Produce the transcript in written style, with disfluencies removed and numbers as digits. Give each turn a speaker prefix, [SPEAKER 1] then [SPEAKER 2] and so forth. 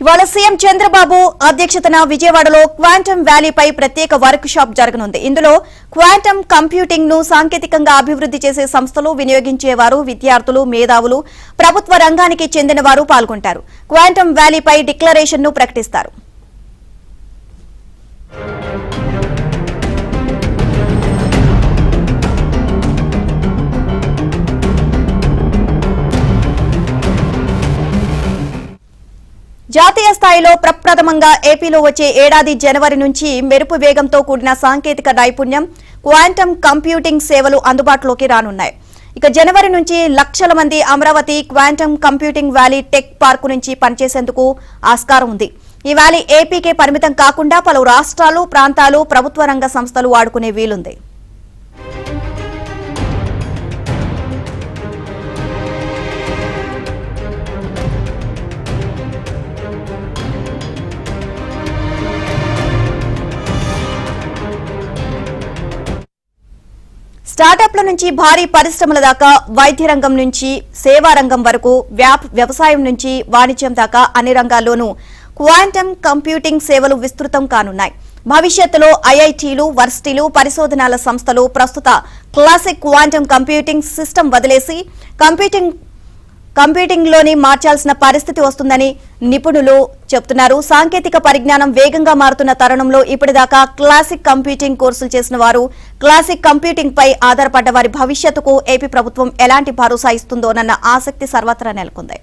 [SPEAKER 1] ఇవాళ సీఎం చంద్రబాబు అధ్యక్షతన విజయవాడలో క్వాంటమ్ వ్యాలీపై ప్రత్యేక వర్క్ షాప్ జరగనుంది. ఇందులో క్వాంటమ్ కంప్యూటింగ్ ను సాంకేతికంగా అభివృద్ధి చేసే సంస్థలు, వినియోగించేవారు, విద్యార్థులు, మేధావులు, ప్రభుత్వ రంగానికి చెందిన వారు పాల్గొంటారు. క్వాంటమ్ వ్యాలీపై డిక్లరేషన్ ను ప్రకటిస్తారు. జాతీయ స్థాయిలో ప్రప్రథమంగా ఏపీలో వచ్చే ఏడాది జనవరి నుంచి మెరుపు వేగంతో కూడిన సాంకేతిక నైపుణ్యం, క్వాంటమ్ కంప్యూటింగ్ సేవలు అందుబాటులోకి రానున్నాయి. ఇక జనవరి నుంచి లక్షల మంది Amaravati quantum computing valley tech park నుంచి పనిచేసేందుకు ఆస్కారం ఉంది. ఈ వ్యాలీ ఏపీకే పరిమితం కాకుండా పలు రాష్ట్రాలు, ప్రాంతాలు, ప్రభుత్వ రంగ సంస్థలు వాడుకునే వీలుంది. స్టార్టప్ల నుంచి భారీ పరిశ్రమల దాకా, వైద్య రంగం నుంచి సేవా రంగం వరకు, వ్యవసాయం నుంచి వాణిజ్యం దాకా అన్ని రంగాల్లోనూ క్వాంటమ్ కంప్యూటింగ్ సేవలు విస్తృతం కానున్నాయి. భవిష్యత్తులో ఐఐటీలు, వర్సిటీలు, పరిశోధనాల సంస్థలు ప్రస్తుత క్లాసిక్ క్వాంటమ్ కంప్యూటింగ్ సిస్టమ్ వదిలేసి కంప్యూటింగ్ లోని మార్చాల్సిన పరిస్థితి వస్తుందని నిపుణులు చెబుతున్నారు. సాంకేతిక పరిజ్ఞానం వేగంగా మారుతున్న తరుణంలో ఇప్పటిదాకా క్లాసిక్ కంప్యూటింగ్ కోర్సులు చేసిన వారు, క్లాసిక్ కంప్యూటింగ్ పై ఆధారపడ్డ వారి భవిష్యత్తుకు ఏపీ ప్రభుత్వం ఎలాంటి భరోసా ఇస్తుందోనన్న ఆసక్తి సర్వత్రా నెలకొంది.